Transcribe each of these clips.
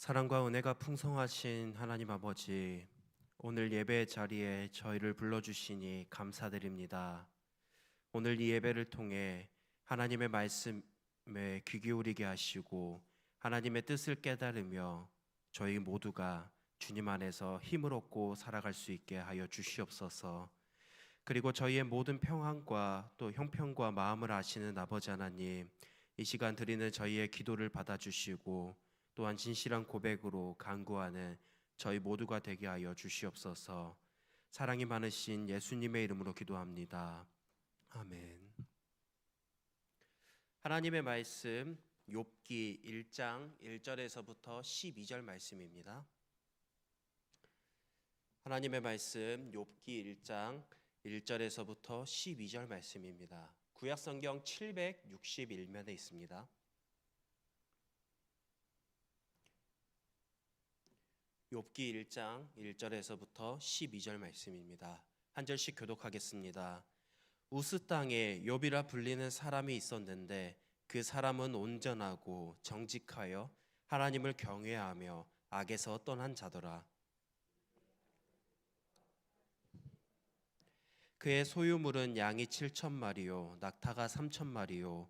사랑과 은혜가 풍성하신 하나님 아버지, 오늘 예배 자리에 저희를 불러주시니 감사드립니다. 오늘 이 예배를 통해 하나님의 말씀에 귀 기울이게 하시고 하나님의 뜻을 깨달으며 저희 모두가 주님 안에서 힘을 얻고 살아갈 수 있게 하여 주시옵소서. 그리고 저희의 모든 평안과 또 형편과 마음을 아시는 아버지 하나님, 이 시간 드리는 저희의 기도를 받아주시고 또한 진실한 고백으로 간구하는 저희 모두가 되게 하여 주시옵소서. 사랑이 많으신 예수님의 이름으로 기도합니다. 아멘. 하나님의 말씀 욥기 1장 1절에서부터 12절 말씀입니다. 하나님의 말씀 욥기 1장 1절에서부터 12절 말씀입니다. 구약성경 761면에 있습니다. 욥기 1장 1절에서부터 12절 말씀입니다. 한 절씩 교독하겠습니다. 우스 땅에 욥이라 불리는 사람이 있었는데 그 사람은 온전하고 정직하여 하나님을 경외하며 악에서 떠난 자더라. 그의 소유물은 양이 7,000마리요 낙타가 3,000마리요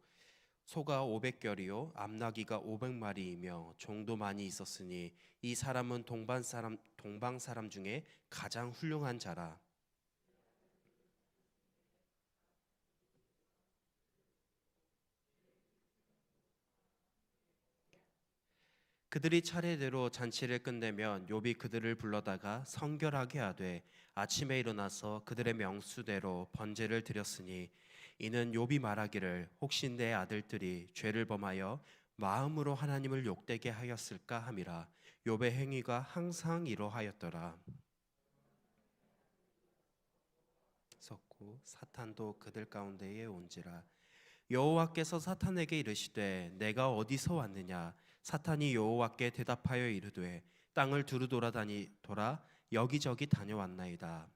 소가 500결이요 암나귀가 500마리이며 종도 많이 있었으니 이 사람은 동방 사람 중에 가장 훌륭한 자라. 그들이 차례대로 잔치를 끝내면 욥이 그들을 불러다가 성결하게 하되 아침에 일어나서 그들의 명수대로 번제를 드렸으니 이는 욥이 말하기를 혹시 내 아들들이 죄를 범하여 마음으로 하나님을 욕되게 하였을까 함이라. 욥의 행위가 항상 이러하였더라. 섰고 사탄도 그들 가운데에 온지라. 여호와께서 사탄에게 이르시되 내가 어디서 왔느냐. 사탄이 여호와께 대답하여 이르되 땅을 두루 돌아 여기저기 다녀왔나이다.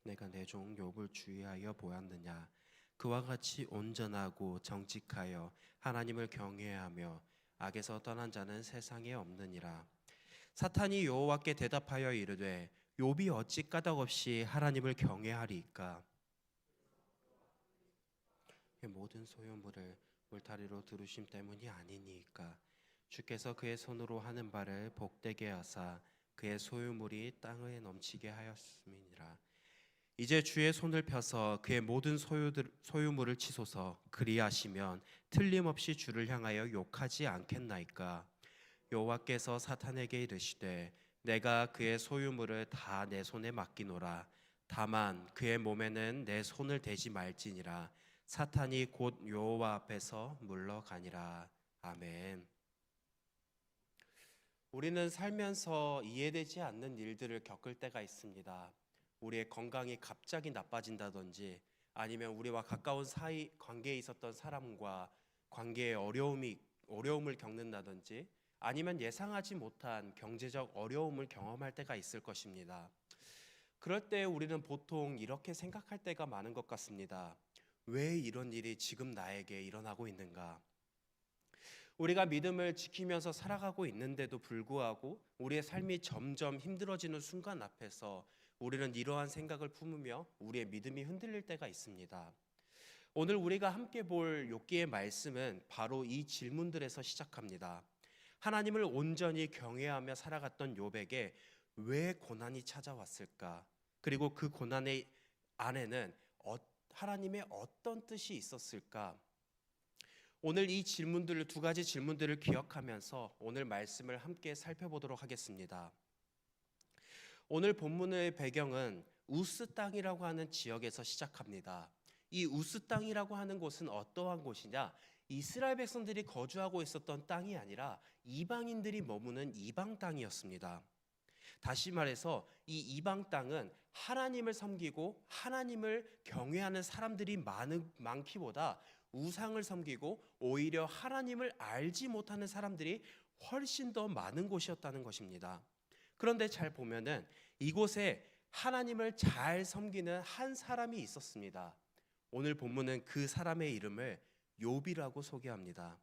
내가 내 종 욥을 주의하여 보았느냐. 그와 같이 온전하고 정직하여 하나님을 경외하며 악에서 떠난 자는 세상에 없느니라. 사탄이 여호와께 대답하여 이르되 욥이 어찌 까닭없이 하나님을 경외하리이까. 모든 소유물을 울타리로 두르심 때문이 아니니까. 주께서 그의 손으로 하는 바를 복되게 하사 그의 소유물이 땅에 넘치게 하였음이니라. 이제 주의 손을 펴서 그의 모든 소유물을 치소서. 그리하시면 틀림없이 주를 향하여 욕하지 않겠나이까. 여호와께서 사탄에게 이르시되 내가 그의 소유물을 다 내 손에 맡기노라. 다만 그의 몸에는 내 손을 대지 말지니라. 사탄이 곧 여호와 앞에서 물러가니라. 아멘. 우리는 살면서 이해되지 않는 일들을 겪을 때가 있습니다. 우리의 건강이 갑자기 나빠진다든지 아니면 우리와 가까운 사이 관계에 있었던 사람과 관계에 어려움을 겪는다든지 아니면 예상하지 못한 경제적 어려움을 경험할 때가 있을 것입니다. 그럴 때 우리는 보통 이렇게 생각할 때가 많은 것 같습니다. 왜 이런 일이 지금 나에게 일어나고 있는가? 우리가 믿음을 지키면서 살아가고 있는데도 불구하고 우리의 삶이 점점 힘들어지는 순간 앞에서 우리는 이러한 생각을 품으며 우리의 믿음이 흔들릴 때가 있습니다. 오늘 우리가 함께 볼 욥기의 말씀은 바로 이 질문들에서 시작합니다. 하나님을 온전히 경외하며 살아갔던 욥에게 왜 고난이 찾아왔을까? 그리고 그 고난의 안에는 하나님의 어떤 뜻이 있었을까? 오늘 이 두 가지 질문들을 기억하면서 오늘 말씀을 함께 살펴보도록 하겠습니다. 오늘 본문의 배경은 우스 땅이라고 하는 지역에서 시작합니다. 이 우스 땅이라고 하는 곳은 어떠한 곳이냐? 이스라엘 백성들이 거주하고 있었던 땅이 아니라 이방인들이 머무는 이방 땅이었습니다. 다시 말해서 이 이방 땅은 하나님을 섬기고 하나님을 경외하는 사람들이 많기보다 우상을 섬기고 오히려 하나님을 알지 못하는 사람들이 훨씬 더 많은 곳이었다는 것입니다. 그런데 잘 보면은 이곳에 하나님을 잘 섬기는 한 사람이 있었습니다. 오늘 본문은 그 사람의 이름을 욥이라고 소개합니다.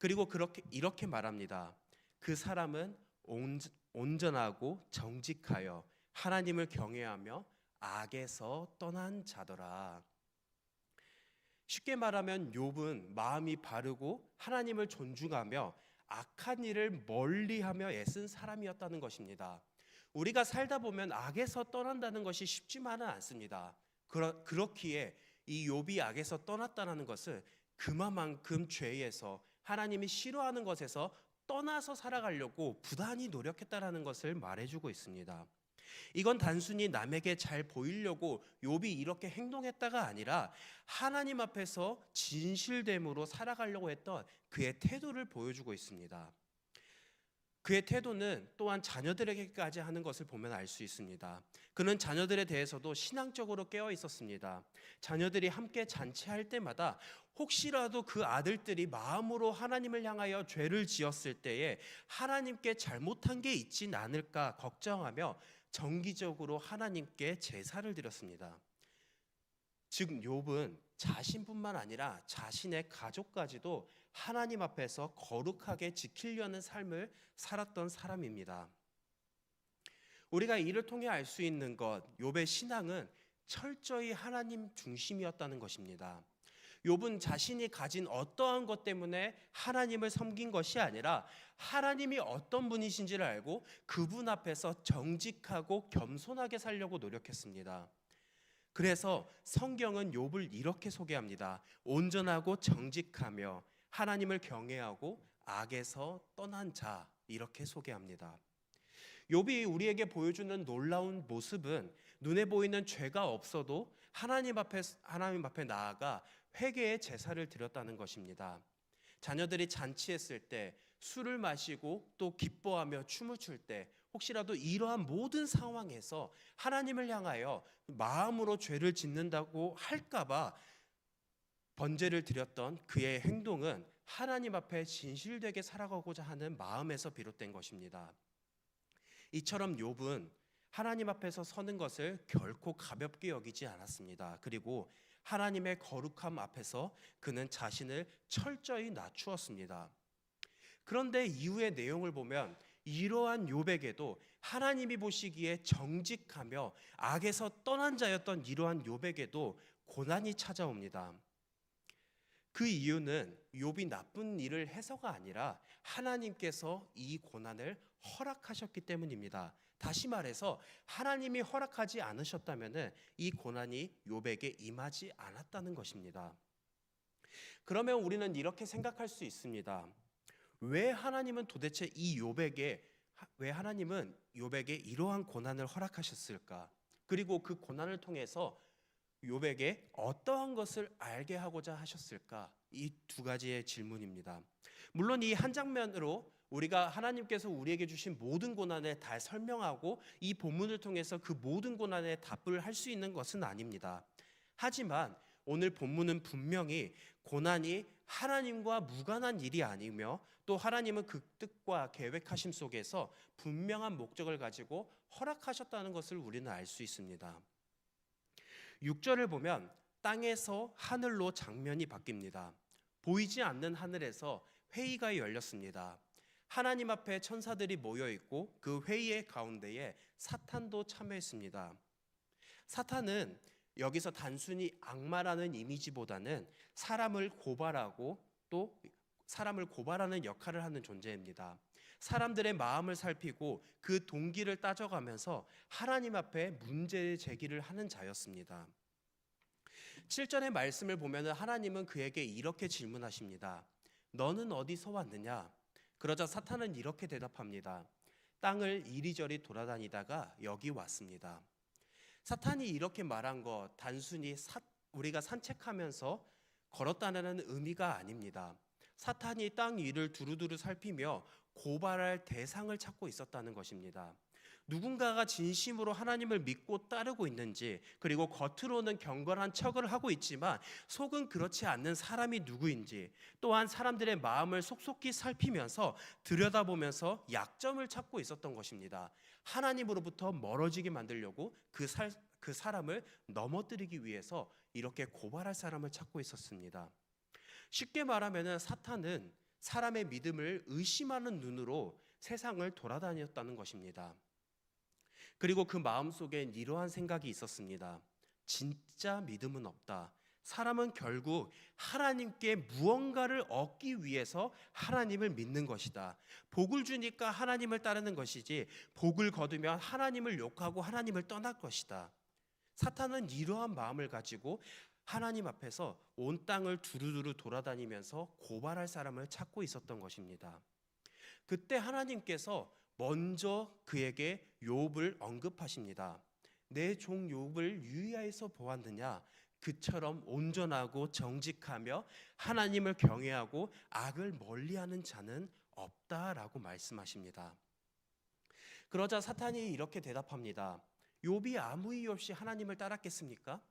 그리고 이렇게 말합니다. 그 사람은 온전하고 정직하여 하나님을 경외하며 악에서 떠난 자더라. 쉽게 말하면 욥은 마음이 바르고 하나님을 존중하며 악한 일을 멀리하며 애쓴 사람이었다는 것입니다. 우리가 살다 보면 악에서 떠난다는 것이 쉽지만은 않습니다. 그렇기에 이 욥이 악에서 떠났다는 것은 그만큼 죄에서 하나님이 싫어하는 것에서 떠나서 살아가려고 부단히 노력했다라는 것을 말해주고 있습니다. 이건 단순히 남에게 잘 보이려고 욥이 이렇게 행동했다가 아니라 하나님 앞에서 진실됨으로 살아가려고 했던 그의 태도를 보여주고 있습니다. 그의 태도는 또한 자녀들에게까지 하는 것을 보면 알 수 있습니다. 그는 자녀들에 대해서도 신앙적으로 깨어 있었습니다. 자녀들이 함께 잔치할 때마다 혹시라도 그 아들들이 마음으로 하나님을 향하여 죄를 지었을 때에 하나님께 잘못한 게 있진 않을까 걱정하며 정기적으로 하나님께 제사를 드렸습니다. 즉 욥은 자신뿐만 아니라 자신의 가족까지도 하나님 앞에서 거룩하게 지키려는 삶을 살았던 사람입니다. 우리가 이를 통해 알 수 있는 것, 욥의 신앙은 철저히 하나님 중심이었다는 것입니다. 욥은 자신이 가진 어떠한 것 때문에 하나님을 섬긴 것이 아니라 하나님이 어떤 분이신지를 알고 그분 앞에서 정직하고 겸손하게 살려고 노력했습니다. 그래서 성경은 욥을 이렇게 소개합니다. 온전하고 정직하며 하나님을 경외하고 악에서 떠난 자, 이렇게 소개합니다. 욥이 우리에게 보여주는 놀라운 모습은 눈에 보이는 죄가 없어도 하나님 앞에 나아가 회개의 제사를 드렸다는 것입니다. 자녀들이 잔치했을 때 술을 마시고 또 기뻐하며 춤을 출 때 혹시라도 이러한 모든 상황에서 하나님을 향하여 마음으로 죄를 짓는다고 할까봐 번제를 드렸던 그의 행동은 하나님 앞에 진실되게 살아가고자 하는 마음에서 비롯된 것입니다. 이처럼 욥은 하나님 앞에서 서는 것을 결코 가볍게 여기지 않았습니다. 그리고 하나님의 거룩함 앞에서 그는 자신을 철저히 낮추었습니다. 그런데 이후의 내용을 보면 이러한 욥에게도 하나님이 보시기에 정직하며 악에서 떠난 자였던 이러한 욥에게도 고난이 찾아옵니다. 그 이유는 욥이 나쁜 일을 해서가 아니라 하나님께서 이 고난을 허락하셨기 때문입니다. 다시 말해서 하나님이 허락하지 않으셨다면 이 고난이 욥에게 임하지 않았다는 것입니다. 그러면 우리는 이렇게 생각할 수 있습니다. 왜 하나님은 욥에게 이러한 고난을 허락하셨을까? 그리고 그 고난을 통해서 욥에게 어떠한 것을 알게 하고자 하셨을까? 이 두 가지의 질문입니다. 물론 이 한 장면으로 우리가 하나님께서 우리에게 주신 모든 고난을 다 설명하고 이 본문을 통해서 그 모든 고난에 답을 할 수 있는 것은 아닙니다. 하지만 오늘 본문은 분명히 고난이 하나님과 무관한 일이 아니며 또 하나님은 그 뜻과 계획하심 속에서 분명한 목적을 가지고 허락하셨다는 것을 우리는 알 수 있습니다. 6절을 보면 땅에서 하늘로 장면이 바뀝니다. 보이지 않는 하늘에서 회의가 열렸습니다. 하나님 앞에 천사들이 모여 있고 그 회의의 가운데에 사탄도 참여했습니다. 사탄은 여기서 단순히 악마라는 이미지보다는 사람을 고발하고 또 사람을 고발하는 역할을 하는 존재입니다. 사람들의 마음을 살피고 그 동기를 따져가면서 하나님 앞에 문제 제기를 하는 자였습니다. 7절의 말씀을 보면 하나님은 그에게 이렇게 질문하십니다. 너는 어디서 왔느냐? 그러자 사탄은 이렇게 대답합니다. 땅을 이리저리 돌아다니다가 여기 왔습니다. 사탄이 이렇게 말한 것 단순히 우리가 산책하면서 걸었다는 의미가 아닙니다. 사탄이 땅 위를 두루두루 살피며 고발할 대상을 찾고 있었다는 것입니다. 누군가가 진심으로 하나님을 믿고 따르고 있는지, 그리고 겉으로는 경건한 척을 하고 있지만 속은 그렇지 않는 사람이 누구인지, 또한 사람들의 마음을 속속히 살피면서 들여다보면서 약점을 찾고 있었던 것입니다. 하나님으로부터 멀어지게 만들려고 그 사람을 넘어뜨리기 위해서 이렇게 고발할 사람을 찾고 있었습니다. 쉽게 말하면 사탄은 사람의 믿음을 의심하는 눈으로 세상을 돌아다녔다는 것입니다. 그리고 그 마음속엔 이러한 생각이 있었습니다. 진짜 믿음은 없다. 사람은 결국 하나님께 무언가를 얻기 위해서 하나님을 믿는 것이다. 복을 주니까 하나님을 따르는 것이지, 복을 거두면 하나님을 욕하고 하나님을 떠날 것이다. 사탄은 이러한 마음을 가지고 하나님 앞에서 온 땅을 두루두루 돌아다니면서 고발할 사람을 찾고 있었던 것입니다. 그때 하나님께서 먼저 그에게 욥을 언급하십니다. 내 종 욥을 유의하여서 보았느냐? 그처럼 온전하고 정직하며 하나님을 경외하고 악을 멀리하는 자는 없다라고 말씀하십니다. 그러자 사탄이 이렇게 대답합니다. 욥이 아무 이유 없이 하나님을 따랐겠습니까?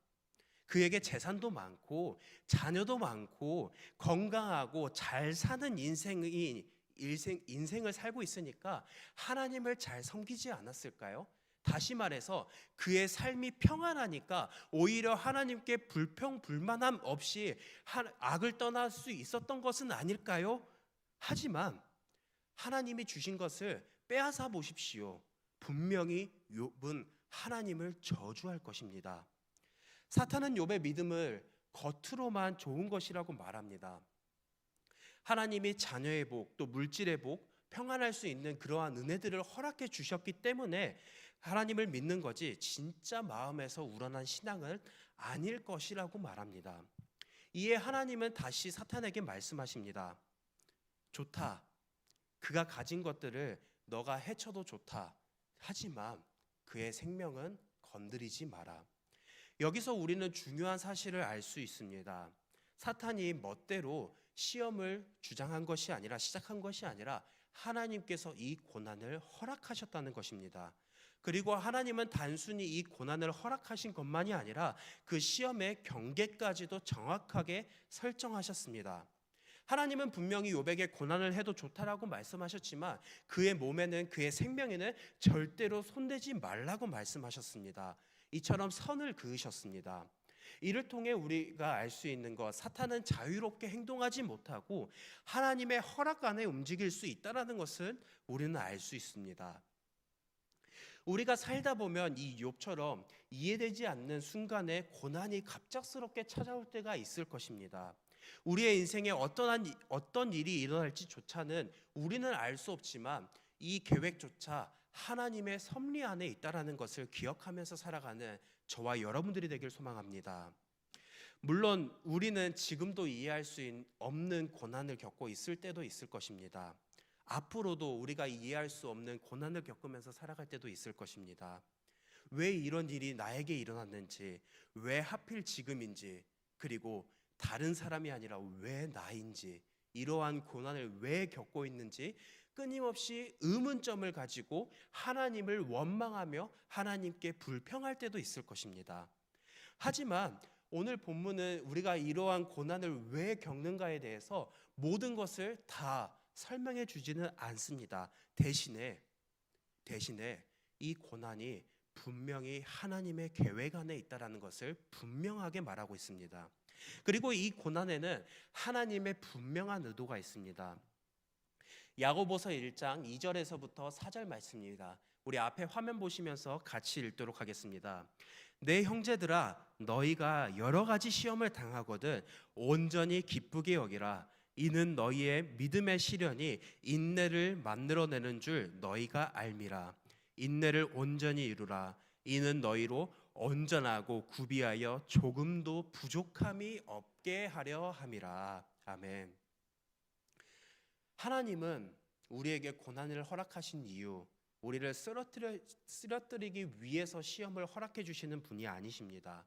그에게 재산도 많고 자녀도 많고 건강하고 잘 사는 인생을 살고 있으니까 하나님을 잘 섬기지 않았을까요? 다시 말해서 그의 삶이 평안하니까 오히려 하나님께 불평불만함 없이 악을 떠날 수 있었던 것은 아닐까요? 하지만 하나님이 주신 것을 빼앗아 보십시오. 분명히 욥은 하나님을 저주할 것입니다. 사탄은 욥의 믿음을 겉으로만 좋은 것이라고 말합니다. 하나님이 자녀의 복, 또 물질의 복, 평안할 수 있는 그러한 은혜들을 허락해 주셨기 때문에 하나님을 믿는 거지 진짜 마음에서 우러난 신앙은 아닐 것이라고 말합니다. 이에 하나님은 다시 사탄에게 말씀하십니다. 좋다. 그가 가진 것들을 너가 해쳐도 좋다. 하지만 그의 생명은 건드리지 마라. 여기서 우리는 중요한 사실을 알 수 있습니다. 사탄이 멋대로 시험을 주장한 것이 아니라, 시작한 것이 아니라 하나님께서 이 고난을 허락하셨다는 것입니다. 그리고 하나님은 단순히 이 고난을 허락하신 것만이 아니라 그 시험의 경계까지도 정확하게 설정하셨습니다. 하나님은 분명히 욥에게 고난을 해도 좋다라고 말씀하셨지만 그의 몸에는, 그의 생명에는 절대로 손대지 말라고 말씀하셨습니다. 이처럼 선을 그으셨습니다. 이를 통해 우리가 알 수 있는 것, 사탄은 자유롭게 행동하지 못하고 하나님의 허락 안에 움직일 수 있다는 것은 우리는 알 수 있습니다. 우리가 살다 보면 이 욥처럼 이해되지 않는 순간에 고난이 갑작스럽게 찾아올 때가 있을 것입니다. 우리의 인생에 어떤 일이 일어날지조차는 우리는 알 수 없지만 이 계획조차 하나님의 섭리 안에 있다라는 것을 기억하면서 살아가는 저와 여러분들이 되길 소망합니다. 물론 우리는 지금도 이해할 수 없는 고난을 겪고 있을 때도 있을 것입니다. 앞으로도 우리가 이해할 수 없는 고난을 겪으면서 살아갈 때도 있을 것입니다. 왜 이런 일이 나에게 일어났는지, 왜 하필 지금인지, 그리고 다른 사람이 아니라 왜 나인지, 이러한 고난을 왜 겪고 있는지 끊임없이 의문점을 가지고 하나님을 원망하며 하나님께 불평할 때도 있을 것입니다. 하지만 오늘 본문은 우리가 이러한 고난을 왜 겪는가에 대해서 모든 것을 다 설명해 주지는 않습니다. 대신에 이 고난이 분명히 하나님의 계획 안에 있다라는 것을 분명하게 말하고 있습니다. 그리고 이 고난에는 하나님의 분명한 의도가 있습니다. 야고보서 1장 2절에서부터 4절 말씀입니다. 우리 앞에 화면 보시면서 같이 읽도록 하겠습니다. 내 형제들아, 너희가 여러 가지 시험을 당하거든 온전히 기쁘게 여기라. 이는 너희의 믿음의 시련이 인내를 만들어내는 줄 너희가 알미라. 인내를 온전히 이루라. 이는 너희로 온전하고 구비하여 조금도 부족함이 없게 하려 함이라. 아멘. 하나님은 우리에게 고난을 허락하신 이유, 우리를 쓰러뜨리기 위해서 시험을 허락해 주시는 분이 아니십니다.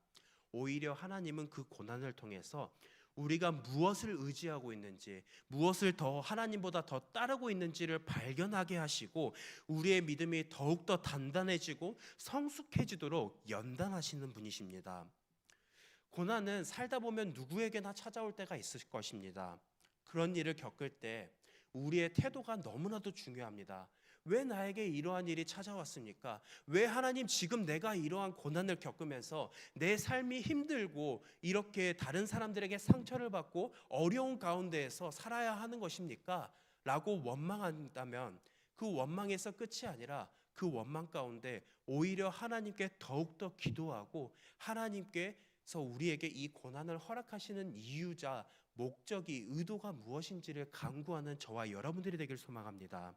오히려 하나님은 그 고난을 통해서 우리가 무엇을 의지하고 있는지, 무엇을 더 하나님보다 더 따르고 있는지를 발견하게 하시고 우리의 믿음이 더욱더 단단해지고 성숙해지도록 연단하시는 분이십니다. 고난은 살다 보면 누구에게나 찾아올 때가 있을 것입니다. 그런 일을 겪을 때 우리의 태도가 너무나도 중요합니다. 왜 나에게 이러한 일이 찾아왔습니까? 왜 하나님 지금 내가 이러한 고난을 겪으면서 내 삶이 힘들고 이렇게 다른 사람들에게 상처를 받고 어려운 가운데에서 살아야 하는 것입니까? 라고 원망한다면 그 원망에서 끝이 아니라 그 원망 가운데 오히려 하나님께 더욱더 기도하고 하나님께서 우리에게 이 고난을 허락하시는 이유자, 목적이, 의도가 무엇인지를 간구하는 저와 여러분들이 되길 소망합니다.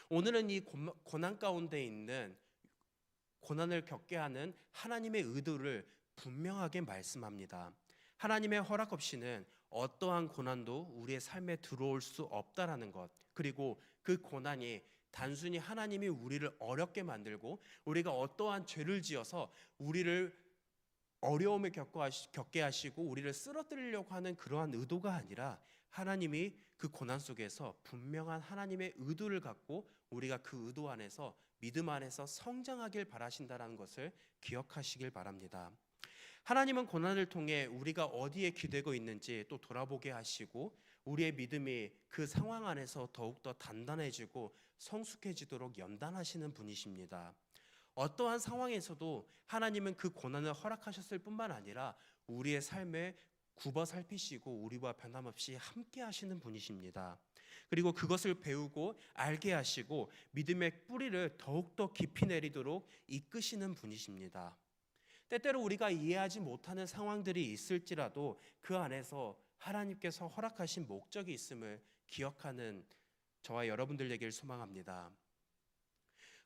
오늘은 이 고난 가운데 있는 고난을 겪게 하는 하나님의 의도를 분명하게 말씀합니다. 하나님의 허락 없이는 어떠한 고난도 우리의 삶에 들어올 수 없다라는 것, 그리고 그 고난이 단순히 하나님이 우리를 어렵게 만들고 우리가 어떠한 죄를 지어서 우리를 어려움을 겪게 하시고 우리를 쓰러뜨리려고 하는 그러한 의도가 아니라 하나님이 그 고난 속에서 분명한 하나님의 의도를 갖고 우리가 그 의도 안에서 믿음 안에서 성장하길 바라신다는 것을 기억하시길 바랍니다. 하나님은 고난을 통해 우리가 어디에 기대고 있는지 또 돌아보게 하시고 우리의 믿음이 그 상황 안에서 더욱더 단단해지고 성숙해지도록 연단하시는 분이십니다. 어떠한 상황에서도 하나님은 그 고난을 허락하셨을 뿐만 아니라 우리의 삶에 굽어 살피시고 우리와 변함없이 함께 하시는 분이십니다. 그리고 그것을 배우고 알게 하시고 믿음의 뿌리를 더욱더 깊이 내리도록 이끄시는 분이십니다. 때때로 우리가 이해하지 못하는 상황들이 있을지라도 그 안에서 하나님께서 허락하신 목적이 있음을 기억하는 저와 여러분들 되길 소망합니다.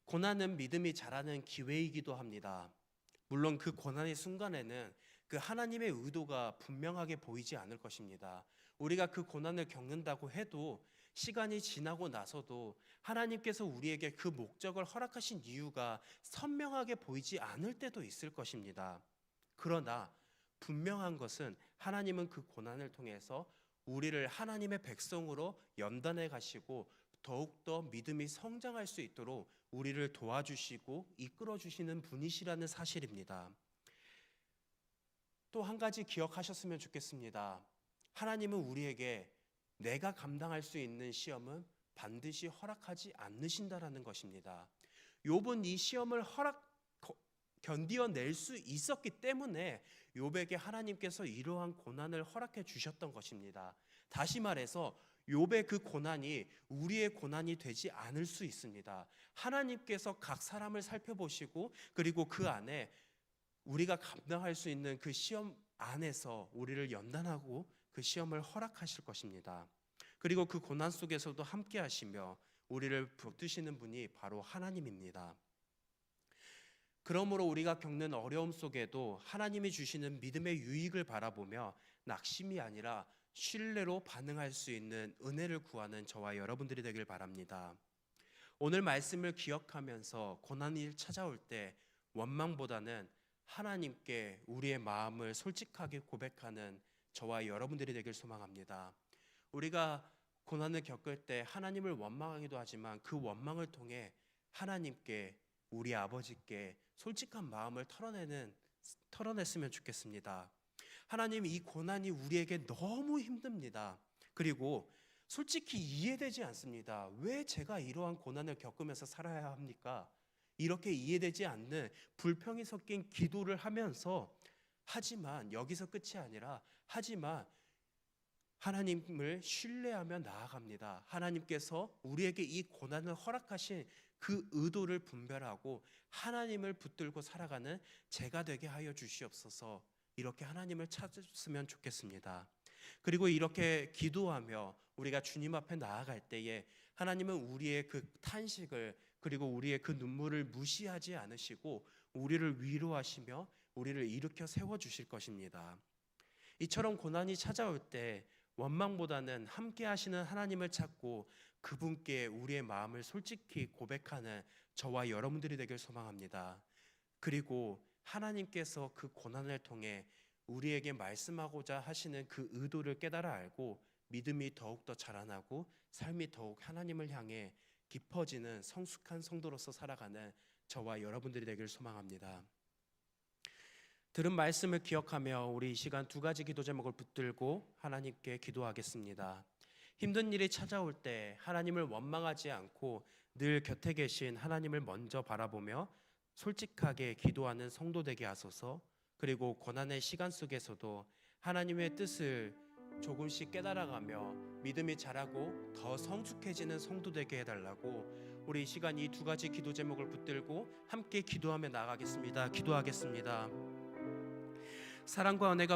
고난은 믿음이 자라는 기회이기도 합니다. 물론 그 고난의 순간에는 그 하나님의 의도가 분명하게 보이지 않을 것입니다. 우리가 그 고난을 겪는다고 해도 시간이 지나고 나서도 하나님께서 우리에게 그 목적을 허락하신 이유가 선명하게 보이지 않을 때도 있을 것입니다. 그러나 분명한 것은 하나님은 그 고난을 통해서 우리를 하나님의 백성으로 연단해 가시고 더욱더 믿음이 성장할 수 있도록 우리를 도와주시고 이끌어 주시는 분이시라는 사실입니다. 또 한 가지 기억하셨으면 좋겠습니다. 하나님은 우리에게 내가 감당할 수 있는 시험은 반드시 허락하지 않으신다라는 것입니다. 욥은 이 시험을 견디어낼 수 있었기 때문에 욥에게 하나님께서 이러한 고난을 허락해 주셨던 것입니다. 다시 말해서 욥의 그 고난이 우리의 고난이 되지 않을 수 있습니다. 하나님께서 각 사람을 살펴보시고 그리고 그 안에 우리가 감당할 수 있는 그 시험 안에서 우리를 연단하고 그 시험을 허락하실 것입니다. 그리고 그 고난 속에서도 함께 하시며 우리를 붙드시는 분이 바로 하나님입니다. 그러므로 우리가 겪는 어려움 속에도 하나님이 주시는 믿음의 유익을 바라보며 낙심이 아니라 신뢰로 반응할 수 있는 은혜를 구하는 저와 여러분들이 되길 바랍니다. 오늘 말씀을 기억하면서 고난이 찾아올 때 원망보다는 하나님께 우리의 마음을 솔직하게 고백하는 저와 여러분들이 되길 소망합니다. 우리가 고난을 겪을 때 하나님을 원망하기도 하지만 그 원망을 통해 하나님께 우리 아버지께 솔직한 마음을 털어냈으면 좋겠습니다. 하나님, 이 고난이 우리에게 너무 힘듭니다. 그리고 솔직히 이해되지 않습니다. 왜 제가 이러한 고난을 겪으면서 살아야 합니까? 이렇게 이해되지 않는 불평이 섞인 기도를 하면서 하지만 여기서 끝이 아니라 하나님을 신뢰하며 나아갑니다. 하나님께서 우리에게 이 고난을 허락하신 그 의도를 분별하고 하나님을 붙들고 살아가는 제가 되게 하여 주시옵소서. 이렇게 하나님을 찾았으면 좋겠습니다. 그리고 이렇게 기도하며 우리가 주님 앞에 나아갈 때에 하나님은 우리의 그 탄식을 그리고 우리의 그 눈물을 무시하지 않으시고 우리를 위로하시며 우리를 일으켜 세워주실 것입니다. 이처럼 고난이 찾아올 때 원망보다는 함께 하시는 하나님을 찾고 그분께 우리의 마음을 솔직히 고백하는 저와 여러분들이 되길 소망합니다. 그리고 하나님께서 그 고난을 통해 우리에게 말씀하고자 하시는 그 의도를 깨달아 알고 믿음이 더욱더 자라나고 삶이 더욱 하나님을 향해 깊어지는 성숙한 성도로서 살아가는 저와 여러분들이 되길 소망합니다. 들은 말씀을 기억하며 우리 이 시간 두 가지 기도 제목을 붙들고 하나님께 기도하겠습니다. 힘든 일이 찾아올 때 하나님을 원망하지 않고 늘 곁에 계신 하나님을 먼저 바라보며 솔직하게 기도하는 성도 되게 하소서. 그리고 고난의 시간 속에서도 하나님의 뜻을 조금씩 깨달아가며 믿음이 자라고 더 성숙해지는 성도 되게 해달라고 우리 이 시간 이 두 가지 기도 제목을 붙들고 함께 기도하며 나아가겠습니다. 기도하겠습니다. 사랑과 은혜가